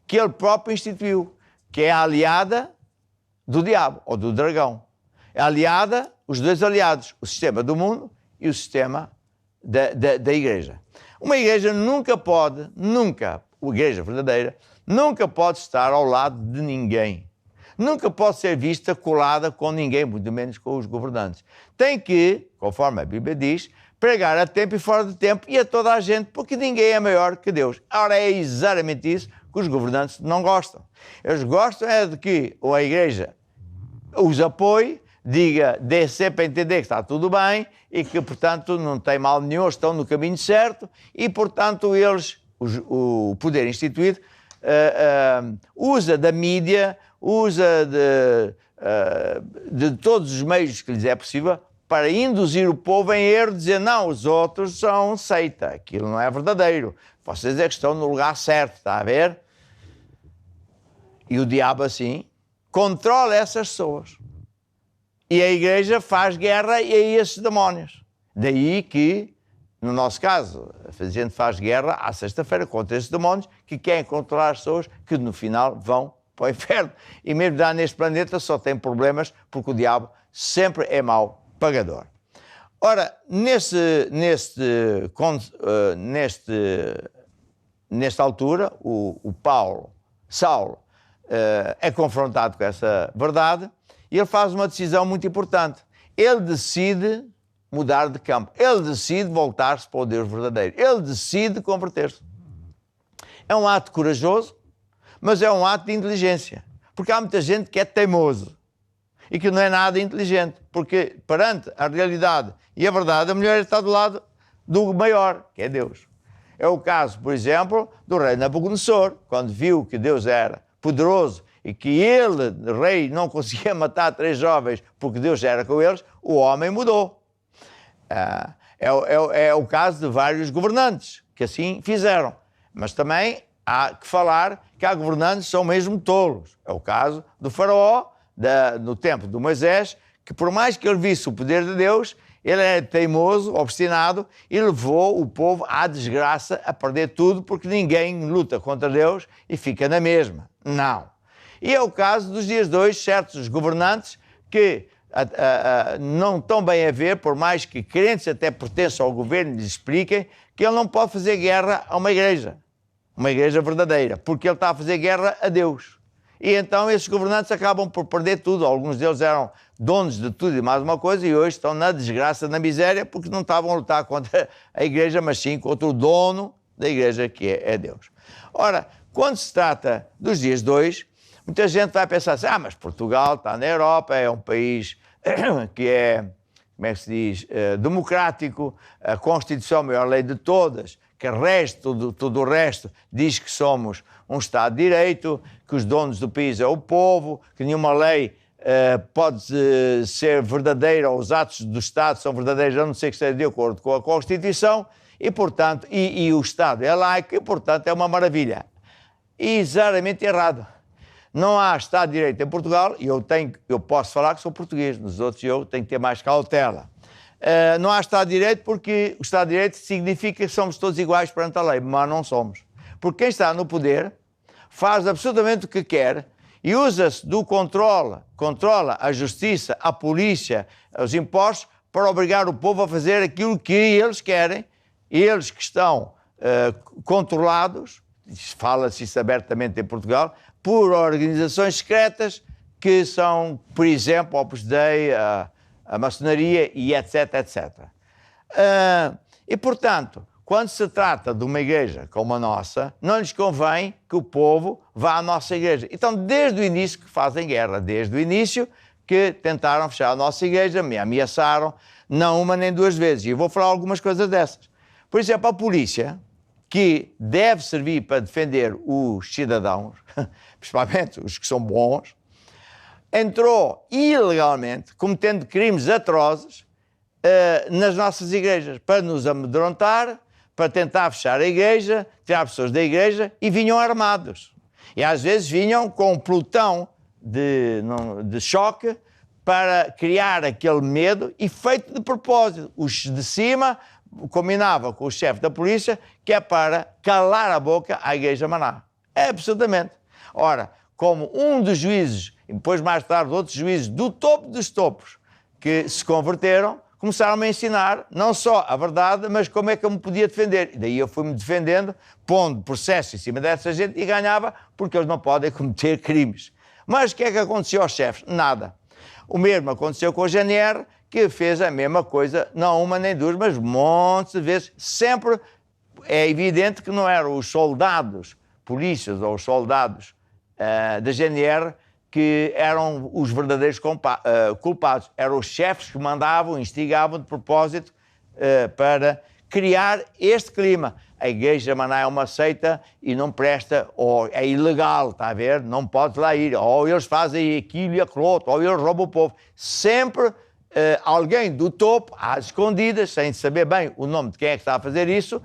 que ele próprio instituiu, que é a aliada do diabo, ou do dragão. É aliada, os dois aliados, o sistema do mundo e o sistema da igreja. Uma igreja a igreja verdadeira, nunca pode estar ao lado de ninguém. Nunca pode ser vista colada com ninguém, muito menos com os governantes. Tem que, conforme a Bíblia diz, pregar a tempo e fora de tempo e a toda a gente, porque ninguém é maior que Deus. Ora, é exatamente isso que os governantes não gostam. Eles gostam de que a igreja os apoie, dê sempre a entender que está tudo bem e que, portanto, não tem mal nenhum, estão no caminho certo e, portanto, o poder instituído, usa da mídia, usa de todos os meios que lhes é possível para induzir o povo em erro, dizer: não, os outros são seita, aquilo não é verdadeiro, vocês é que estão no lugar certo, está a ver? E o diabo assim controla essas pessoas. E a igreja faz guerra a esses demónios. Daí que, no nosso caso, a gente faz guerra à sexta-feira contra esses demónios que querem controlar as pessoas que no final vão para o inferno. E mesmo lá neste planeta só tem problemas porque o diabo sempre é mau pagador. Ora, nesta altura, o Saulo, é confrontado com essa verdade e ele faz uma decisão muito importante. Ele decide mudar de campo. Ele decide voltar-se para o Deus verdadeiro. Ele decide converter-se. É um ato corajoso, mas é um ato de inteligência. Porque há muita gente que é teimoso e que não é nada inteligente. Porque perante a realidade e a verdade, a mulher está do lado do maior, que é Deus. É o caso, por exemplo, do rei Nabucodonosor, quando viu que Deus era poderoso e que ele, rei, não conseguia matar 3 jovens porque Deus era com eles, o homem mudou. É o caso de vários governantes que assim fizeram. Mas também há que falar que há governantes que são mesmo tolos. É o caso do faraó, no tempo de Moisés, que por mais que ele visse o poder de Deus, ele era teimoso, obstinado e levou o povo à desgraça, a perder tudo, porque ninguém luta contra Deus e fica na mesma. Não. E é o caso dos dias de hoje, certos governantes que não estão bem a ver, por mais que crentes até pertençam ao governo lhes expliquem, que ele não pode fazer guerra a uma igreja verdadeira, porque ele está a fazer guerra a Deus. E então esses governantes acabam por perder tudo. Alguns deles eram donos de tudo e mais uma coisa e hoje estão na desgraça, na miséria, porque não estavam a lutar contra a igreja, mas sim contra o dono da igreja, que é Deus. Ora, quando se trata dos dias de hoje, muita gente vai pensar assim, mas Portugal está na Europa, é um país que é, como é que se diz, democrático, a Constituição é a maior lei de todas, que rege tudo o resto, diz que somos um Estado de Direito, que os donos do país é o povo, que nenhuma lei pode ser verdadeira, ou os atos do Estado são verdadeiros, a não ser que esteja de acordo com a Constituição, e, portanto, e o Estado é laico, e, portanto, é uma maravilha. E exatamente errado. Não há Estado de Direito em Portugal, e eu posso falar que sou português, nos outros eu tenho que ter mais cautela. Não há Estado de Direito porque o Estado de Direito significa que somos todos iguais perante a lei, mas não somos. Porque quem está no poder faz absolutamente o que quer e usa-se do controla a justiça, a polícia, os impostos, para obrigar o povo a fazer aquilo que eles querem, eles que estão controlados, fala-se isso abertamente em Portugal, por organizações secretas que são, por exemplo, o Opus Dei, a maçonaria e etc, etc. E, portanto, quando se trata de uma igreja como a nossa, não lhes convém que o povo vá à nossa igreja. Então, desde o início que fazem guerra, desde o início que tentaram fechar a nossa igreja, me ameaçaram, não uma nem duas vezes. E eu vou falar algumas coisas dessas. Por exemplo, a polícia, que deve servir para defender os cidadãos, principalmente os que são bons, entrou ilegalmente, cometendo crimes atrozes nas nossas igrejas, para nos amedrontar, para tentar fechar a igreja, tirar pessoas da igreja, e vinham armados. E às vezes vinham com um pelotão de choque para criar aquele medo, e feito de propósito. Os de cima combinavam com o chefe da polícia, que é para calar a boca à igreja Maná. É absolutamente. Ora, como um dos juízes, e depois mais tarde outros juízes do topo dos topos, que se converteram, começaram-me a ensinar não só a verdade, mas como é que eu me podia defender. E daí eu fui-me defendendo, pondo processo em cima dessa gente e ganhava, porque eles não podem cometer crimes. Mas o que é que aconteceu aos chefes? Nada. O mesmo aconteceu com o GNR, que fez a mesma coisa, não uma nem duas, mas montes de vezes. Sempre é evidente que não eram os soldados, polícias ou os soldados da GNR que eram os verdadeiros culpados. Eram os chefes que mandavam, instigavam de propósito para criar este clima. A Igreja Maná é uma seita e não presta, ou é ilegal, está a ver? Não pode lá ir. Ou eles fazem aquilo e aquilo outro, ou eles roubam o povo. Sempre alguém do topo, às escondidas, sem saber bem o nome de quem é que está a fazer isso,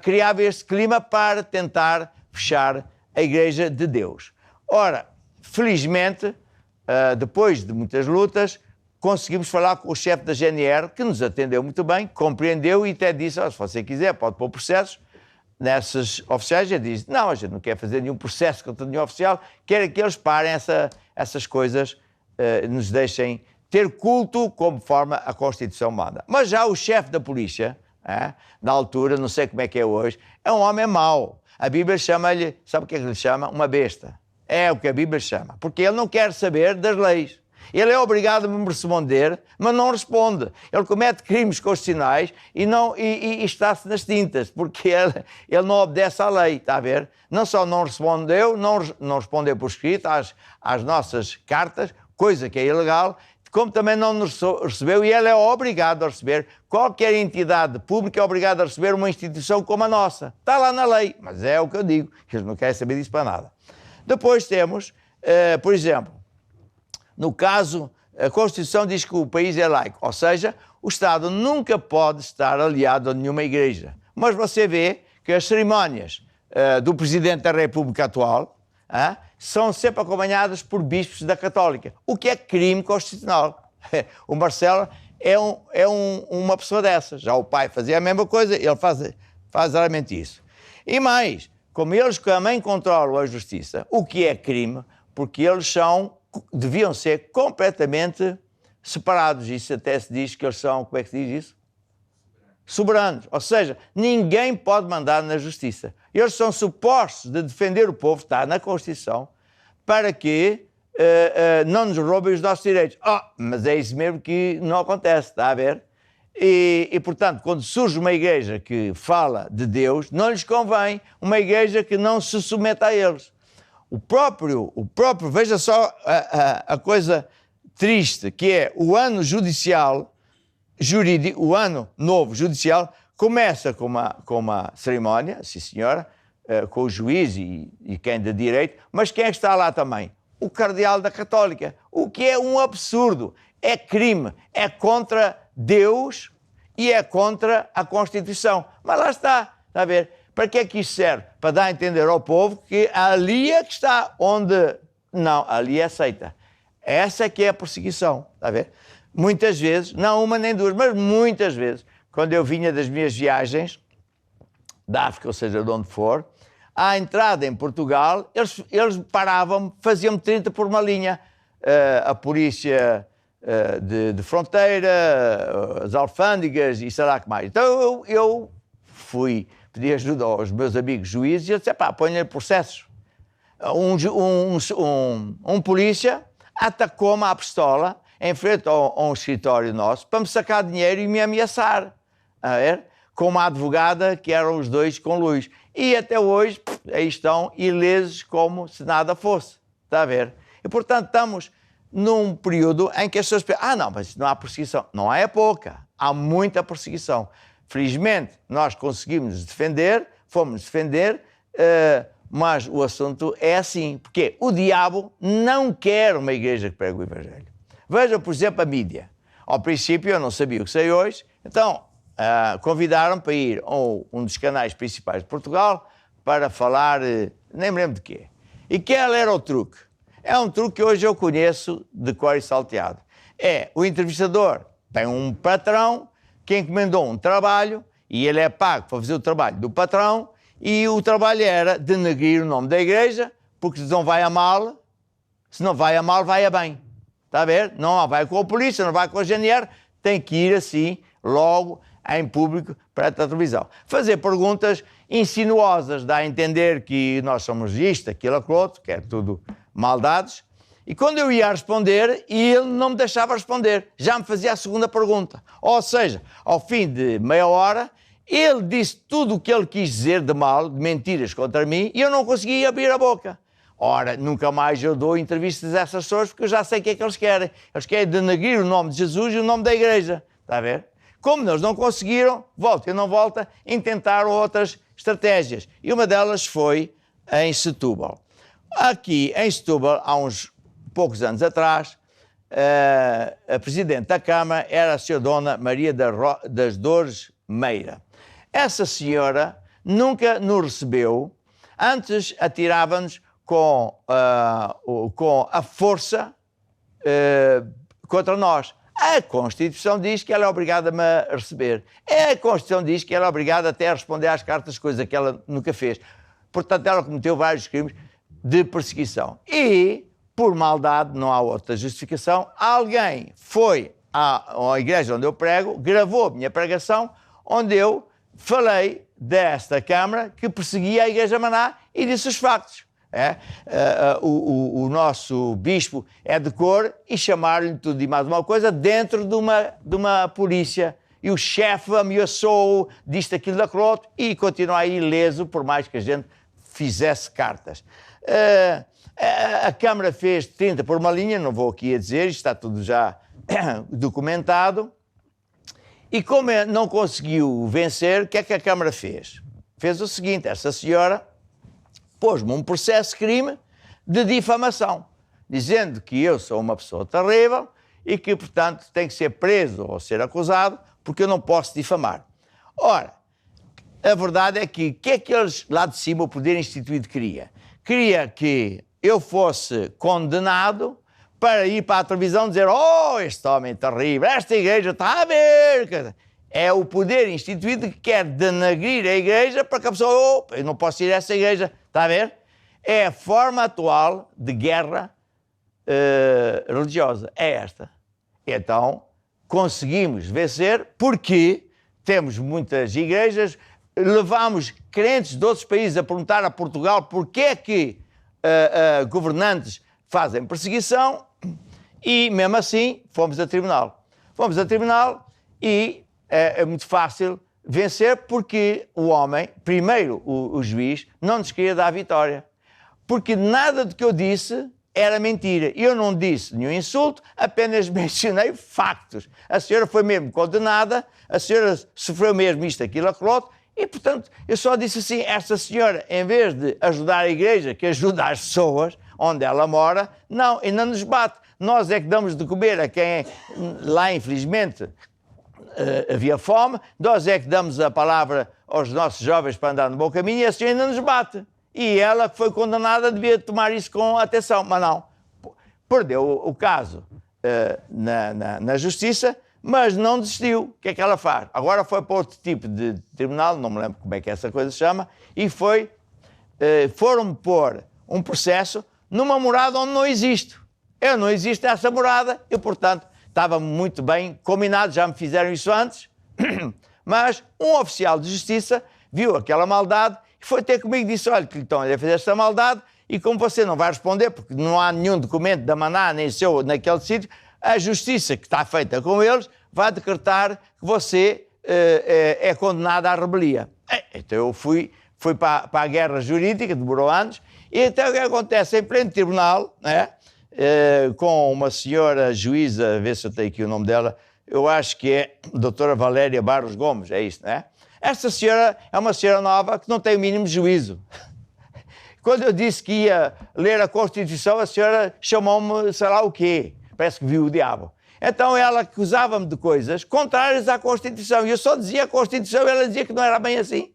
criava este clima para tentar fechar a Igreja de Deus. Ora, felizmente, depois de muitas lutas, conseguimos falar com o chefe da GNR, que nos atendeu muito bem, compreendeu e até disse, se você quiser, pode pôr processos nesses oficiais. Ele disse, não, a gente não quer fazer nenhum processo contra nenhum oficial, quer que eles parem essas coisas, nos deixem ter culto conforme a Constituição manda. Mas já o chefe da polícia, da altura, não sei como é que é hoje, é um homem mau. A Bíblia chama-lhe, sabe o que é que lhe chama? Uma besta. É o que a Bíblia chama. Porque ele não quer saber das leis. Ele é obrigado a me responder, mas não responde. Ele comete crimes constitucionais e está-se nas tintas, porque ele não obedece à lei, está a ver? Não só não respondeu, não respondeu por escrito às nossas cartas, coisa que é ilegal, como também não nos recebeu, e ele é obrigado a receber. Qualquer entidade pública é obrigada a receber uma instituição como a nossa. Está lá na lei, mas é o que eu digo, que eles não querem saber disso para nada. Depois temos, por exemplo, no caso, a Constituição diz que o país é laico, ou seja, o Estado nunca pode estar aliado a nenhuma igreja. Mas você vê que as cerimónias do Presidente da República atual são sempre acompanhadas por bispos da Católica, o que é crime constitucional. O Marcelo é uma pessoa dessas. Já o pai fazia a mesma coisa, ele faz exatamente isso. E mais, como eles também controlam a justiça, o que é crime, porque eles deviam ser completamente separados. Isso até se diz que eles são, como é que se diz isso? Soberanos. Ou seja, ninguém pode mandar na justiça. Eles são supostos de defender o povo, está na Constituição, para que não nos roubem os nossos direitos. Mas é isso mesmo que não acontece, está a ver? E, portanto, quando surge uma igreja que fala de Deus, não lhes convém uma igreja que não se submeta a eles. O próprio, veja só a coisa triste, que é o ano jurídico, o ano novo judicial, começa com uma cerimónia, sim senhora, com o juiz e quem de direito, mas quem é que está lá também? O cardeal da Católica, o que é um absurdo, é crime, é contra Deus e é contra a Constituição. Mas lá está a ver? Para que é que isso serve? Para dar a entender ao povo que ali é que está, onde... Não, ali é seita. Essa é que é a perseguição, está a ver? Muitas vezes, não uma nem duas, mas muitas vezes, quando eu vinha das minhas viagens, da África, ou seja, de onde for, à entrada em Portugal, eles paravam-me, faziam-me 30 por uma linha. A polícia de fronteira, as alfândegas e sei lá que mais. Então eu pedi ajuda aos meus amigos juízes e eu disse, ponha-lhe processos. Um polícia atacou-me à pistola em frente a um escritório nosso para me sacar dinheiro e me ameaçar, com uma advogada que eram os dois com luz. E até hoje aí estão ilesos como se nada fosse, está a ver? E portanto estamos num período em que as pessoas pensam, não, mas não há perseguição. Não há pouca, há muita perseguição. Felizmente nós conseguimos defender, fomos defender, mas o assunto é assim, porque o diabo não quer uma igreja que pregue o Evangelho. Veja, por exemplo, a mídia. Ao princípio eu não sabia o que sei hoje, então convidaram-me para ir a um dos canais principais de Portugal para falar, nem me lembro de quê. E qual era o truque? É um truque que hoje eu conheço de cor e salteado. O entrevistador tem um patrão que encomendou um trabalho e ele é pago para fazer o trabalho do patrão e o trabalho era denegrir o nome da igreja, porque se não vai a mal, vai a bem. Está a ver? Não vai com a polícia, não vai com a GNR, tem que ir assim, logo, em público, para a televisão. Fazer perguntas insinuosas, dá a entender que nós somos isto, aquilo, aquilo outro, que é tudo maldades. E quando eu ia responder, ele não me deixava responder. Já me fazia a segunda pergunta. Ou seja, ao fim de meia hora, ele disse tudo o que ele quis dizer de mal, de mentiras contra mim, e eu não conseguia abrir a boca. Ora, nunca mais eu dou entrevistas a essas pessoas, porque eu já sei o que é que eles querem. Eles querem denegrir o nome de Jesus e o nome da igreja. Está a ver? Como eles não conseguiram, volta e não volta, intentaram outras estratégias. E uma delas foi em Setúbal. Aqui em Setúbal, há uns poucos anos atrás, a Presidente da Câmara era a senhora Dona Maria das Dores Meira. Essa senhora nunca nos recebeu, antes atirava-nos com a força contra nós. A Constituição diz que ela é obrigada a me receber. A Constituição diz que ela é obrigada até a responder às cartas, coisa que ela nunca fez. Portanto, ela cometeu vários crimes de perseguição. E, por maldade, não há outra justificação, alguém foi à igreja onde eu prego, gravou a minha pregação, onde eu falei desta Câmara que perseguia a Igreja Maná e disse os factos. O nosso bispo é de cor e chamar-lhe tudo e mais uma coisa dentro de uma polícia. E o chefe ameaçou, disse aquilo daquilo outro e continua aí ileso, por mais que a gente fizesse cartas. A Câmara fez 30 por uma linha, não vou aqui a dizer, isto está tudo já documentado. E como não conseguiu vencer, o que é que a Câmara fez? Fez o seguinte, esta senhora pôs-me um processo de crime de difamação, dizendo que eu sou uma pessoa terrível e que, portanto, tem que ser preso ou ser acusado porque eu não posso difamar. Ora, a verdade é que o que é que eles lá de cima, o poder instituído, queria? Queria que eu fosse condenado para ir para a televisão dizer este homem terrível, esta igreja está a ver. É o poder instituído que quer denegrir a igreja para que a pessoa, eu não posso ir a essa igreja, está a ver? É a forma atual de guerra religiosa, é esta. Então, conseguimos vencer porque temos muitas igrejas, levamos crentes de outros países a perguntar a Portugal porque é que governantes fazem perseguição e, mesmo assim, fomos a tribunal. Fomos a tribunal e é muito fácil vencer porque o homem, primeiro o juiz, não nos queria dar a vitória. Porque nada do que eu disse era mentira. Eu não disse nenhum insulto, apenas mencionei factos. A senhora foi mesmo condenada, a senhora sofreu mesmo isto, aquilo, aquilo outro, e, portanto, eu só disse assim, esta senhora, em vez de ajudar a igreja, que ajuda as pessoas onde ela mora, não, ainda nos bate. Nós é que damos de comer a quem lá, infelizmente, havia fome, nós é que damos a palavra aos nossos jovens para andar no bom caminho e a senhora ainda nos bate. E ela que foi condenada devia tomar isso com atenção, mas não. Perdeu o caso na justiça, mas não desistiu. O que é que ela faz? Agora foi para outro tipo de tribunal, não me lembro como é que essa coisa se chama, e foram-me pôr um processo numa morada onde não existe. Eu não existo nessa morada e, portanto, estava muito bem combinado, já me fizeram isso antes, mas um oficial de justiça viu aquela maldade e foi ter comigo e disse, olha, que estão a fazer esta maldade e como você não vai responder, porque não há nenhum documento da Maná nem seu naquele sítio, a justiça que está feita com eles vai decretar que você é condenado à rebelia. Então eu fui para a guerra jurídica, demorou anos, e então o que acontece? Em pleno tribunal, né? Com uma senhora juíza, a ver se eu tenho aqui o nome dela, eu acho que é a doutora Valéria Barros Gomes, é isso, não é? Esta senhora é uma senhora nova que não tem o mínimo juízo. Quando eu disse que ia ler a Constituição, a senhora chamou-me sei lá o quê, parece que viu o diabo. Então ela acusava-me de coisas contrárias à Constituição, e eu só dizia a Constituição e ela dizia que não era bem assim.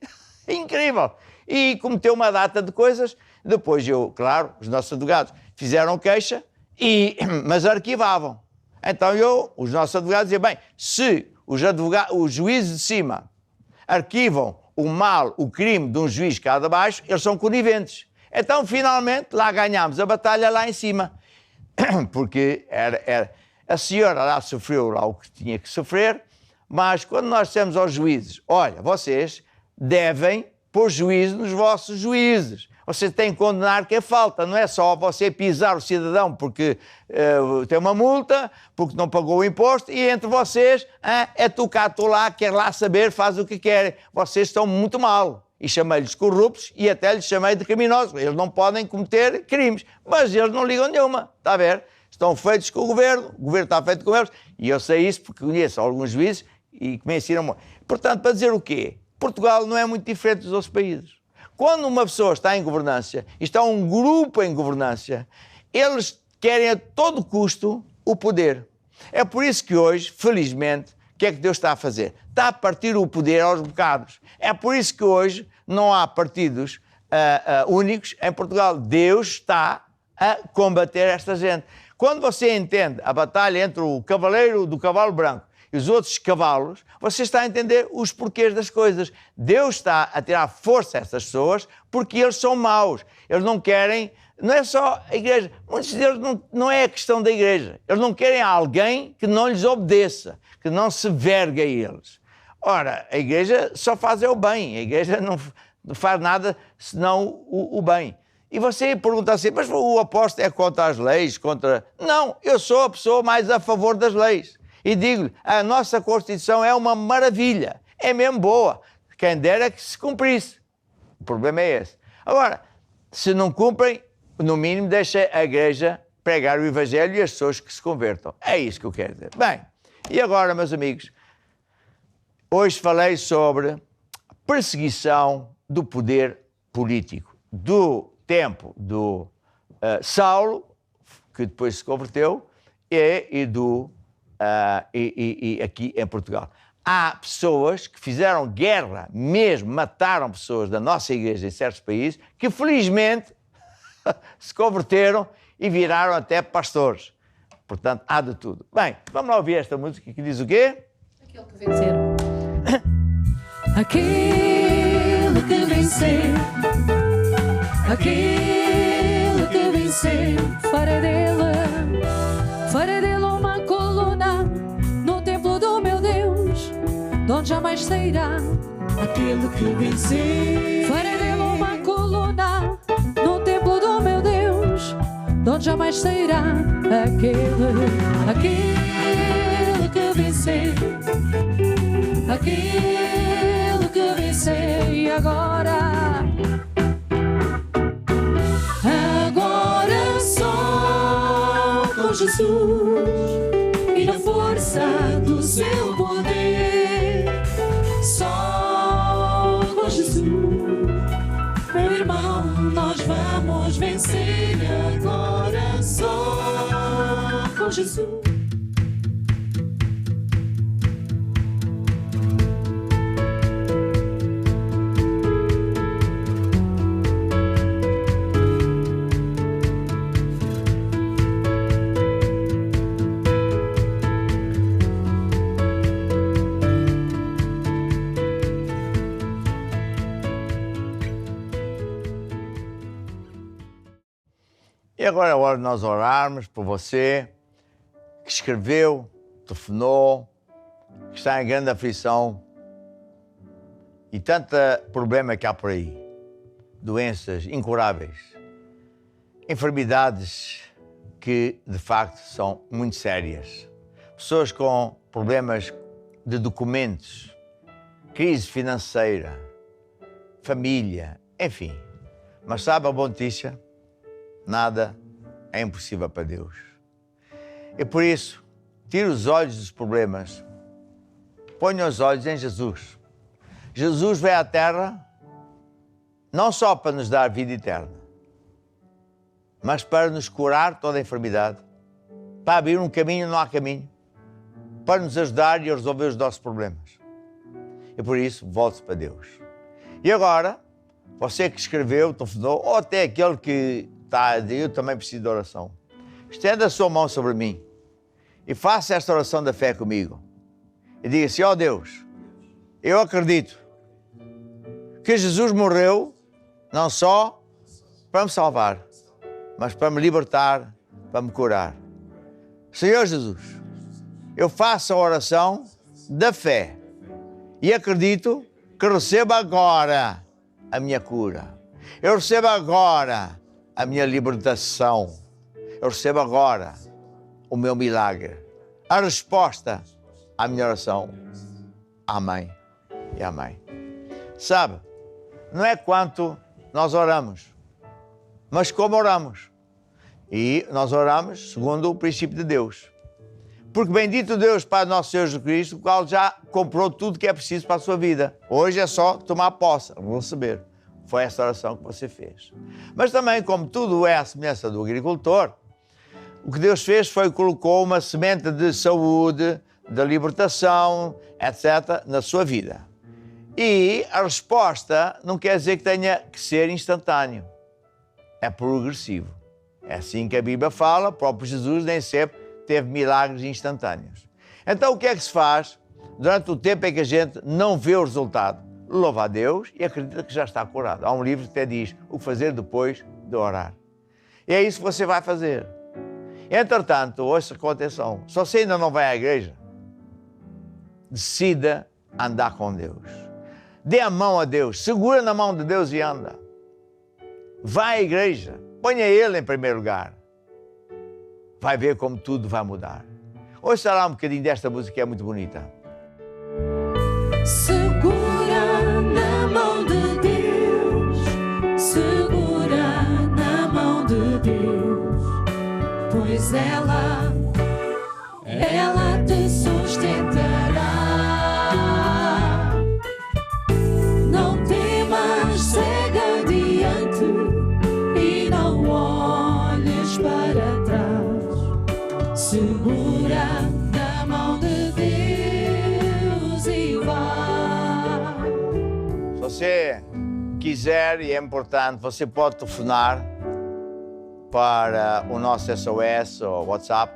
Incrível! E cometeu uma data de coisas, depois claro, os nossos advogados fizeram queixa, mas arquivavam. Então os nossos advogados diziam, bem, se os juízes de cima arquivam o crime de um juiz cá de baixo, eles são coniventes. Então, finalmente, lá ganhámos a batalha lá em cima. Porque a senhora lá sofreu lá o que tinha que sofrer, mas quando nós dissemos aos juízes, olha, vocês devem pôr juízo nos vossos juízes. Você tem que condenar quem falta, não é só você pisar o cidadão porque tem uma multa, porque não pagou o imposto, e entre vocês é tu cá, tu lá, quer lá saber, faz o que querem. Vocês estão muito mal. E chamei-lhes corruptos e até lhes chamei de criminosos. Eles não podem cometer crimes, mas eles não ligam nenhuma, está a ver? Estão feitos com o governo está feito com eles, e eu sei isso porque conheço alguns juízes e que me ensinam. Portanto, para dizer o quê? Portugal não é muito diferente dos outros países. Quando uma pessoa está em governância, está um grupo em governância, eles querem a todo custo o poder. É por isso que hoje, felizmente, o que é que Deus está a fazer? Está a partir o poder aos bocados. É por isso que hoje não há partidos únicos em Portugal. Deus está a combater esta gente. Quando você entende a batalha entre o cavaleiro do cavalo branco e os outros cavalos, você está a entender os porquês das coisas. Deus está a tirar força a essas pessoas porque eles são maus. Eles não querem, não é só a igreja, muitos deles não é a questão da igreja. Eles não querem alguém que não lhes obedeça, que não se vergue a eles. Ora, a igreja só faz o bem, a igreja não faz nada senão o bem. E você pergunta assim, mas o apóstolo é contra as leis, contra... Não, eu sou a pessoa mais a favor das leis. E digo-lhe, a nossa Constituição é uma maravilha, é mesmo boa. Quem dera que se cumprisse. O problema é esse. Agora, se não cumprem, no mínimo deixa a igreja pregar o Evangelho e as pessoas que se convertam. É isso que eu quero dizer. Bem, e agora, meus amigos, hoje falei sobre a perseguição do poder político, do tempo do Saulo, que depois se converteu, e aqui em Portugal. Há pessoas que fizeram guerra, mesmo mataram pessoas da nossa igreja em certos países, que felizmente se converteram e viraram até pastores. Portanto, há de tudo. Bem, vamos lá ouvir esta música que diz o quê? Aquele que vencer. Aquele que vencer. Aquele que vencer. Farei dele uma coluna no templo do meu Deus, de onde jamais sairá. Aquele que vencer. Farei dele uma coluna no templo do meu Deus, de onde jamais sairá. Aquele que vencer. Aquele que vencer. E agora só com Jesus e na força do seu poder. Só com Jesus, meu irmão, nós vamos vencer. Agora só com Jesus. E agora é a hora de nós orarmos por você que escreveu, telefonou, que está em grande aflição e tanto problema que há por aí. Doenças incuráveis, enfermidades que de facto são muito sérias. Pessoas com problemas de documentos, crise financeira, família, enfim. Mas sabe a boa notícia? Nada é impossível para Deus. E por isso, tire os olhos dos problemas, ponha os olhos em Jesus. Jesus veio à Terra não só para nos dar vida eterna, mas para nos curar toda a enfermidade, para abrir um caminho onde não há caminho, para nos ajudar e a resolver os nossos problemas. E por isso, volte para Deus. E agora, você que escreveu, telefonou, ou até aquele que eu também preciso de oração. Estenda a sua mão sobre mim e faça esta oração da fé comigo. E diga assim, ó Deus, eu acredito que Jesus morreu não só para me salvar, mas para me libertar, para me curar. Senhor Jesus, eu faço a oração da fé e acredito que recebo agora a minha cura. Eu recebo agora a minha libertação. Eu recebo agora o meu milagre. A resposta à minha oração. Amém e amém. Sabe, não é quanto nós oramos, mas como oramos. E nós oramos segundo o princípio de Deus. Porque bendito Deus, Pai nosso Senhor Jesus Cristo, o qual já comprou tudo que é preciso para a sua vida. Hoje é só tomar posse, receber. Foi essa oração que você fez. Mas também, como tudo é a semelhança do agricultor, o que Deus fez foi colocou uma semente de saúde, de libertação, etc., na sua vida. E a resposta não quer dizer que tenha que ser instantâneo. É progressivo. É assim que a Bíblia fala, o próprio Jesus nem sempre teve milagres instantâneos. Então, o que é que se faz durante o tempo em que a gente não vê o resultado? Louva a Deus e acredita que já está curado. Há um livro que até diz o que fazer depois de orar. E é isso que você vai fazer. Entretanto, ouça com atenção, se você ainda não vai à igreja, decida andar com Deus. Dê a mão a Deus, segura na mão de Deus e anda. vai à igreja, ponha Ele em primeiro lugar. Vai ver como tudo vai mudar. Ouça lá um bocadinho desta música que é muito bonita. Segura na mão de Deus, segura na mão de Deus, pois ela te sustentará. Não temas, segue adiante e não olhes para trás. Segura na mão de Deus e vai. Se você quiser, e é importante, você pode telefonar para o nosso SOS ou WhatsApp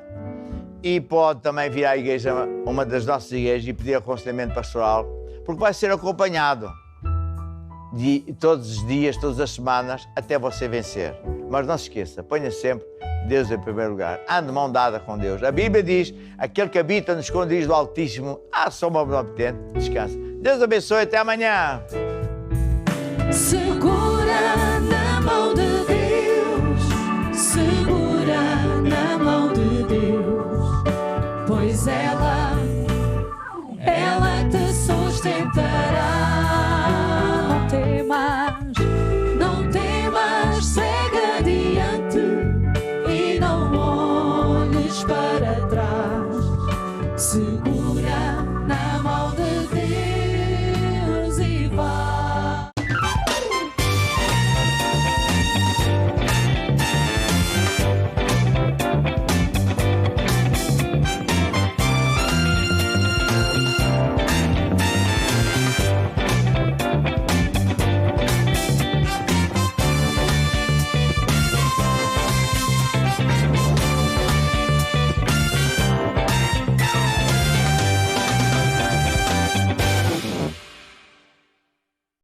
e pode também vir à igreja, uma das nossas igrejas, e pedir aconselhamento pastoral, porque vai ser acompanhado todos os dias, todas as semanas, até você vencer. Mas não se esqueça, ponha sempre Deus em primeiro lugar. Ande de mão dada com Deus. A Bíblia diz, aquele que habita nos esconderijos do Altíssimo, sombra omnipotente, descansa. Deus abençoe, até amanhã. Segura